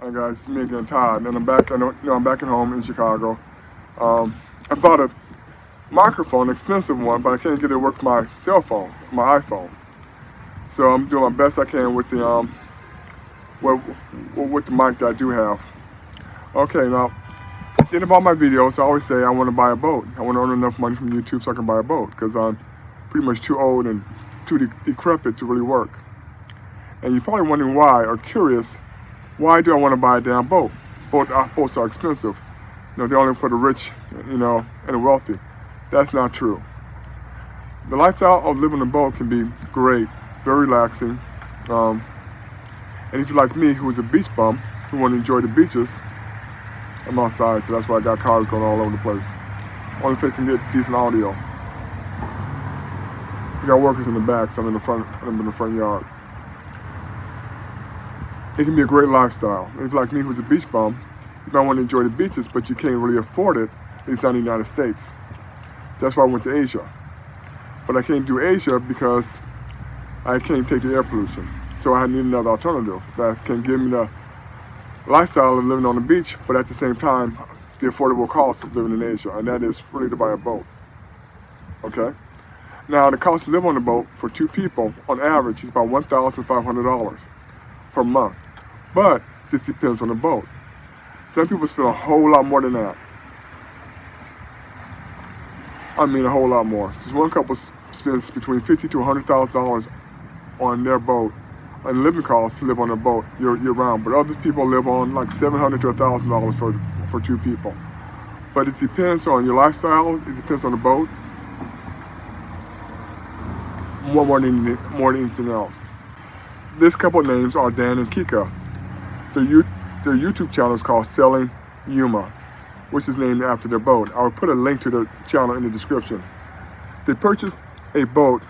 Hi guys, it's me again, Todd, and I'm back. I'm back at home in Chicago. I bought a microphone, an expensive one, but I can't get it to work with my cell phone, my iPhone. So I'm doing my best I can with the with the mic that I do have. Okay, now at the end of all my videos, I always say I want to buy a boat. I want to earn enough money from YouTube so I can buy a boat because I'm pretty much too old and too decrepit to really work. And you're probably wondering why, or curious. Why do I want to buy a damn boat? Boats are expensive. They're only for the rich, and the wealthy. That's not true. The lifestyle of living on a boat can be great, very relaxing. And if you're like me, who is a beach bum, who want to enjoy the beaches, I'm outside, so that's why I got cars going all over the place. Only place I can get decent audio. We got workers in the back, so I'm in the front yard. It can be a great lifestyle. If you're like me, who's a beach bum, you might want to enjoy the beaches, but you can't really afford it, at least not in the United States. That's why I went to Asia. But I can't do Asia because I can't take the air pollution. So I need another alternative that can give me the lifestyle of living on the beach, but at the same time, the affordable cost of living in Asia, and that is really to buy a boat. Okay? Now, the cost to live on a boat for two people, on average, is about $1,500 per month. But this depends on the boat. Some people spend a whole lot more than that. I mean, a whole lot more. Just one couple spends between $50,000 to $100,000 on their boat, and living costs to live on a boat year round. But other people live on like $700 to $1,000 for two people. But it depends on your lifestyle. It depends on the boat. More than anything else. This couple names are Dan and Kika. Their YouTube channel is called Selling Yuma, which is named after their boat. I will put a link to the channel in the description. They purchased their boat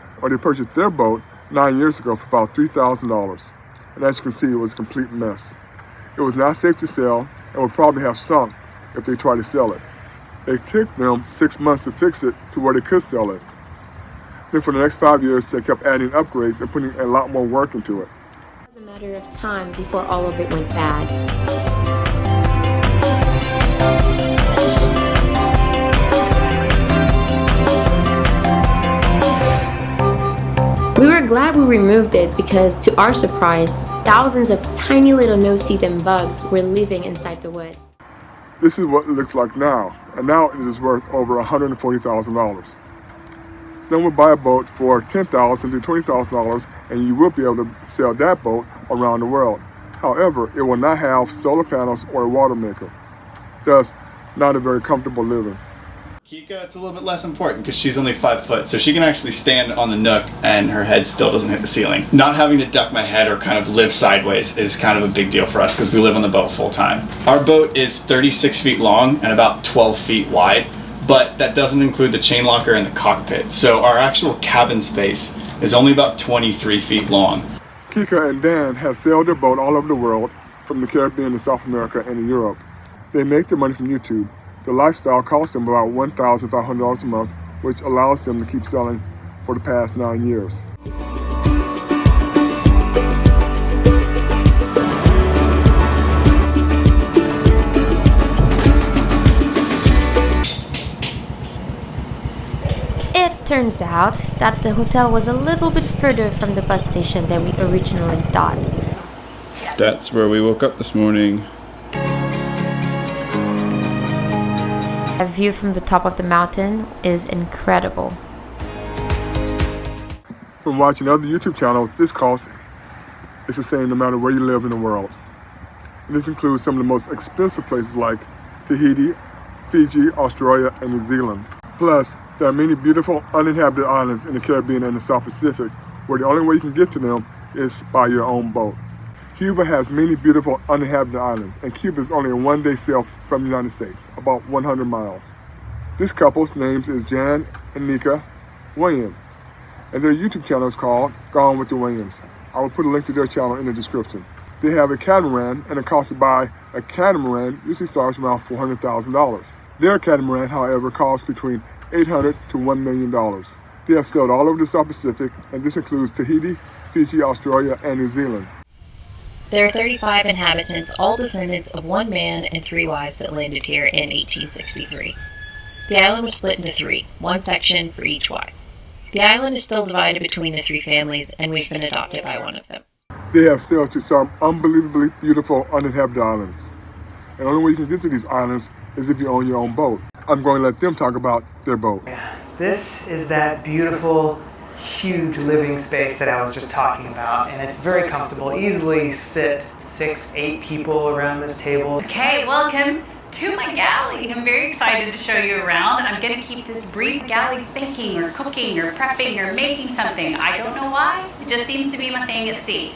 9 years ago for about $3,000. And as you can see, it was a complete mess. It was not safe to sell and would probably have sunk if they tried to sell it. It took them 6 months to fix it to where they could sell it. Then for the next 5 years, they kept adding upgrades and putting a lot more work into it. It was a matter of time before all of it went bad. We were glad we removed it because, to our surprise, thousands of tiny little no-see-them bugs were living inside the wood. This is what it looks like now, and now it is worth over $140,000. Some will buy a boat for $10,000 to $20,000, and you will be able to sell that boat around the world. However, it will not have solar panels or a water maker. Thus, not a very comfortable living. Kika, it's a little bit less important because she's only 5 foot, so she can actually stand on the nook and her head still doesn't hit the ceiling. Not having to duck my head or kind of live sideways is kind of a big deal for us because we live on the boat full time. Our boat is 36 feet long and about 12 feet wide, but that doesn't include the chain locker and the cockpit. So our actual cabin space is only about 23 feet long. Kika and Dan have sailed their boat all over the world, from the Caribbean to South America and to Europe. They make their money from YouTube. The lifestyle costs them about $1,500 a month, which allows them to keep selling for the past 9 years. It turns out that the hotel was a little bit further from the bus station than we originally thought. That's where we woke up this morning. The view from the top of the mountain is incredible. From watching other YouTube channels, this cost is the same no matter where you live in the world. And this includes some of the most expensive places like Tahiti, Fiji, Australia, and New Zealand. Plus, there are many beautiful uninhabited islands in the Caribbean and the South Pacific where the only way you can get to them is by your own boat. Cuba has many beautiful uninhabited islands, and Cuba is only a one-day sail from the United States, about 100 miles. This couple's names is Jan and Nika Williams, and their YouTube channel is called Gone with the Williams. I will put a link to their channel in the description. They have a catamaran, and the cost to buy a catamaran usually starts around $400,000. Their catamaran, however, costs between $800,000 to $1 million. They have sailed all over the South Pacific, and this includes Tahiti, Fiji, Australia, and New Zealand. Plus, there are many beautiful uninhabited islands in the Caribbean and the South Pacific where the only way you can get to them is by your own boat. They have many beautiful uninhabited islands, and Cuba is only a one-day sail from the United States, about 100 miles. This couple's names is Jan and Nika Williams, and their YouTube channel is called Gone with the Williams. They have a catamaran, and the cost to buy a catamaran usually starts around $400,000. Their catamaran, however, costs between $800,000 to $1 million. They have sailed all over the South Pacific, and this includes Tahiti, Fiji, Australia, and New Zealand. There are 35 inhabitants, all descendants of one man and 3 wives that landed here in 1863. The island was split into 3, one section for each wife. The island is still divided between the 3 families, and we've been adopted by one of them. They have sailed to some unbelievably beautiful uninhabited islands. And the only way you can get to these islands is if you own your own boat. I'm going to let them talk about their boat. This is that beautiful, huge living space that I was just talking about, and it's very comfortable. Easily sit 6-8 people around this table. Okay, welcome to my galley. I'm very excited to show you around, and I'm going to keep this brief galley baking or cooking or prepping or making something. I don't know why. It just seems to be my thing at sea.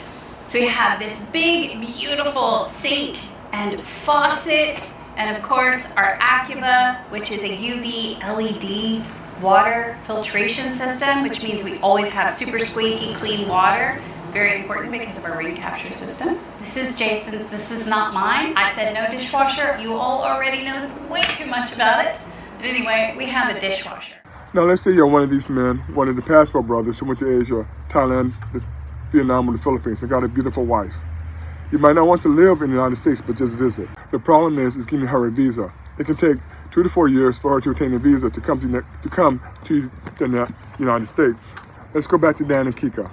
So we have this big, beautiful sink and faucet, and of course our Acuva, which is a UV LED water filtration system, which means we always have super squeaky clean water. Very important because of our rain capture system. This is Jason's, this is not mine. I said no dishwasher. You all already know way too much about it. But anyway, we have a dishwasher. Now let's say you're one of these men, one of the Passport brothers who went to Asia, Thailand, Vietnam, or the Philippines and got a beautiful wife. You might not want to live in the United States, but just visit. The problem is getting her a visa. It can take 2 to 4 years for her to obtain a visa to come to the United States. Let's go back to Dan and Kika.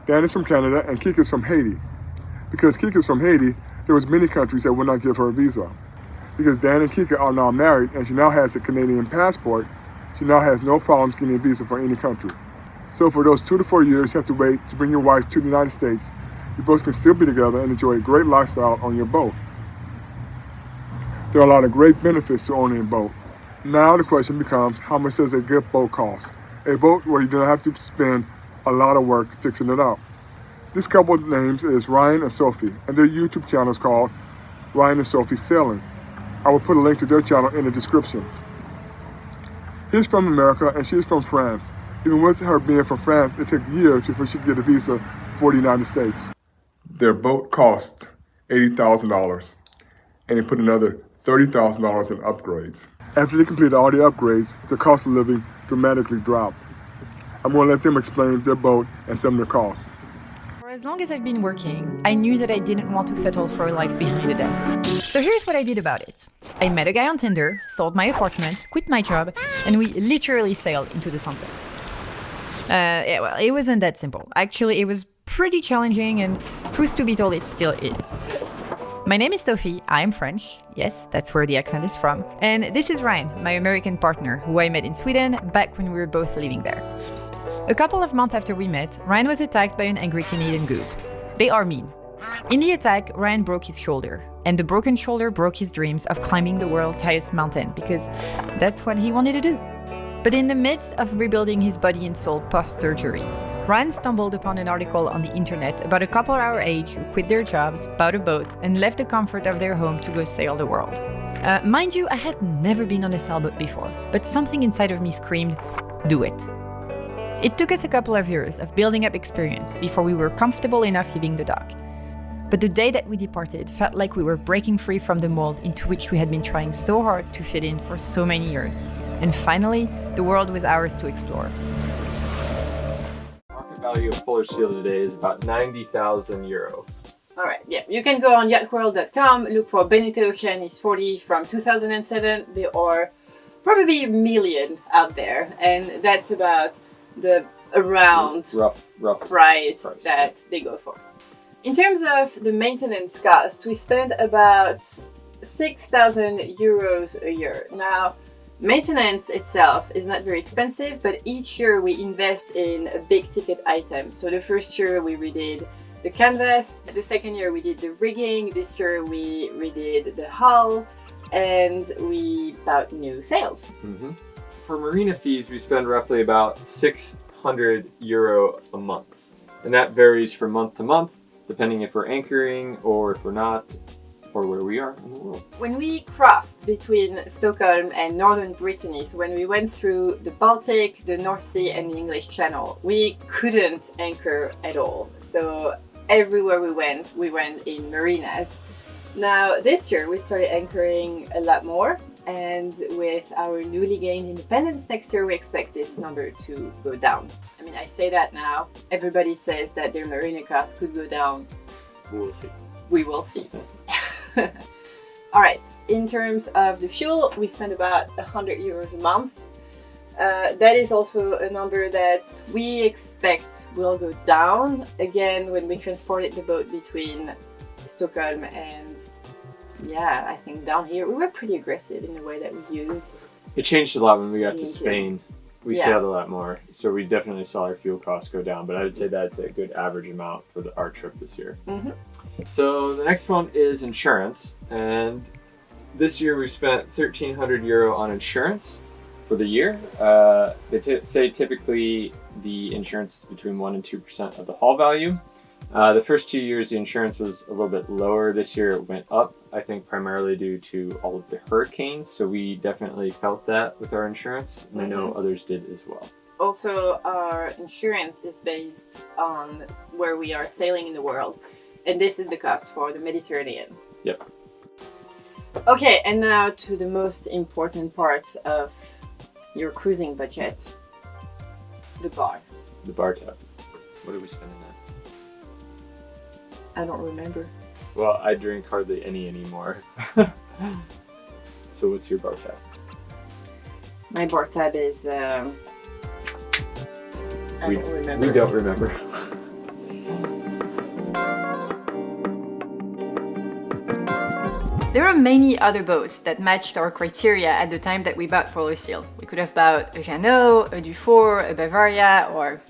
Dan is from Canada and Kika is from Haiti. Because Kika is from Haiti, there was many countries that would not give her a visa. Because Dan and Kika are now married and she now has a Canadian passport, she now has no problems getting a visa for any country. So for those 2 to 4 years, you have to wait to bring your wife to the United States. You both can still be together and enjoy a great lifestyle on your boat. There are a lot of great benefits to owning a boat. Now the question becomes, how much does a good boat cost? A boat where you don't have to spend a lot of work fixing it up. This couple's names is Ryan and Sophie, and their YouTube channel is called Ryan and Sophie Sailing. I will put a link to their channel in the description. He's from America and she's from France. Even with her being from France, it took years before she could get a visa for the United States. Their boat cost $80,000, and they put another $30,000 in upgrades. After they completed all the upgrades, the cost of living dramatically dropped. I'm going to let them explain their boat and some of their costs. For as long as I've been working, I knew that I didn't want to settle for a life behind a desk. So here's what I did about it. I met a guy on Tinder, sold my apartment, quit my job, and we literally sailed into the sunset. Well, it wasn't that simple. Actually, it was pretty challenging, and truth to be told, it still is. My name is Sophie, I'm French, yes, that's where the accent is from, and this is Ryan, my American partner, who I met in Sweden back when we were both living there. A couple of months after we met, Ryan was attacked by an angry Canadian goose. They are mean. In the attack, Ryan broke his shoulder, and the broken shoulder broke his dreams of climbing the world's highest mountain, because that's what he wanted to do. But in the midst of rebuilding his body and soul post-surgery, Ryan stumbled upon an article on the internet about a couple our age who quit their jobs, bought a boat, and left the comfort of their home to go sail the world. Mind you, I had never been on a sailboat before, but something inside of me screamed, do it. It took us a couple of years of building up experience before we were comfortable enough leaving the dock. But the day that we departed felt like we were breaking free from the mold into which we had been trying so hard to fit in for so many years. And finally, the world was ours to explore. Market value of Polar Seal today is about 90,000 euro. Alright, yeah, you can go on yachtworld.com, look for Benito Oceanis 40 from 2007. There are probably a million out there, and that's about the around rough price that they go for. In terms of the maintenance cost, we spend about 6,000 euros a year. Now, maintenance itself is not very expensive, but each year we invest in a big ticket item. So the first year we redid the canvas, the second year we did the rigging, this year we redid the hull, and we bought new sails. For marina fees, we spend roughly about 600 euro a month. And that varies from month to month, depending if we're anchoring or if we're not, or where we are in the world. When we crossed between Stockholm and northern Brittany, so when we went through the Baltic, the North Sea and the English Channel, we couldn't anchor at all. So everywhere we went in marinas. Now this year we started anchoring a lot more, and with our newly gained independence next year we expect this number to go down. I mean, I say that now, everybody says that their marina costs could go down We'll see. We will see. Alright, in terms of the fuel, we spend about 100 euros a month. That is also a number that we expect will go down again when we transported the boat between Stockholm and, yeah, I think down here we were pretty aggressive in the way that we used. It changed a lot when we got to Spain. We sailed a lot more, so we definitely saw our fuel costs go down, but I would say that's a good average amount for our trip this year. So the next one is insurance, and this year we spent 1,300 euro on insurance for the year. They say typically the insurance is between 1 and 2% of the hull value. The first 2 years the insurance was a little bit lower. This year it went up, I think primarily due to all of the hurricanes, so we definitely felt that with our insurance, and I know others did as well. Also, our insurance is based on where we are sailing in the world, and this is the cost for the Mediterranean. Yep. Okay, and now to the most important part of your cruising budget, the bar. The bar tab. What are we spending that? I don't remember. Well, I drink hardly any anymore. So what's your bar tab? My bar tab is, I don't remember. We don't remember. There are many other boats that matched our criteria at the time that we bought Polar Seal. We could have bought a Jeannot, a Dufour, a Bavaria, or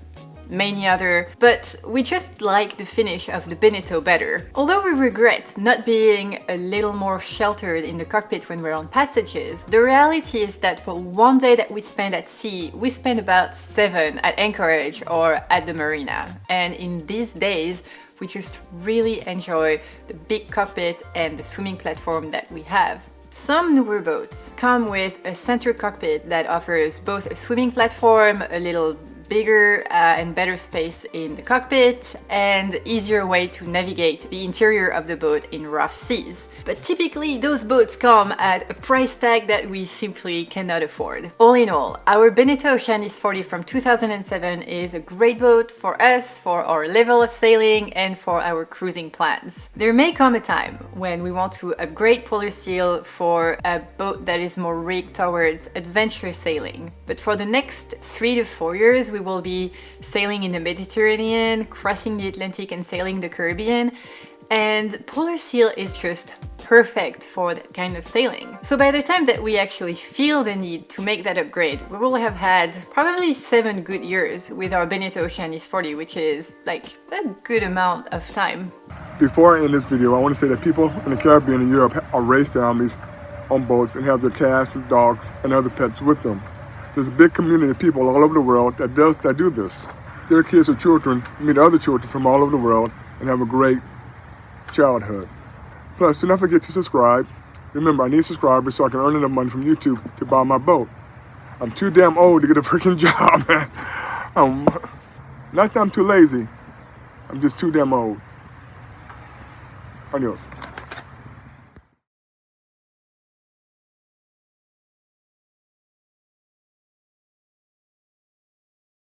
many other, but we just like the finish of the Beneteau better. Although we regret not being a little more sheltered in the cockpit when we're on passages, the reality is that for one day that we spend at sea, we spend about 7 at anchorage or at the marina. And in these days, we just really enjoy the big cockpit and the swimming platform that we have. Some newer boats come with a center cockpit that offers both a swimming platform, a little bigger and better space in the cockpit, and easier way to navigate the interior of the boat in rough seas. But typically those boats come at a price tag that we simply cannot afford. All in all, our Beneteau Oceanis 40 from 2007 is a great boat for us, for our level of sailing, and for our cruising plans. There may come a time when we want to upgrade Polar Seal for a boat that is more rigged towards adventure sailing. But for the next 3 to 4 years, we will be sailing in the Mediterranean, crossing the Atlantic and sailing the Caribbean, and Polar Seal is just perfect for that kind of sailing. So by the time that we actually feel the need to make that upgrade, we will have had probably 7 good years with our Beneteau Oceanis 40, which is like a good amount of time. Before I end this video, I want to say that people in the Caribbean and Europe are raised families on boats and have their cats and dogs and other pets with them. There's a big community of people all over the world that do this. Their kids or children meet other children from all over the world and have a great childhood. Plus, do not forget to subscribe. Remember, I need subscribers so I can earn enough money from YouTube to buy my boat. I'm too damn old to get a freaking job, man. Not that I'm too lazy. I'm just too damn old. Adios.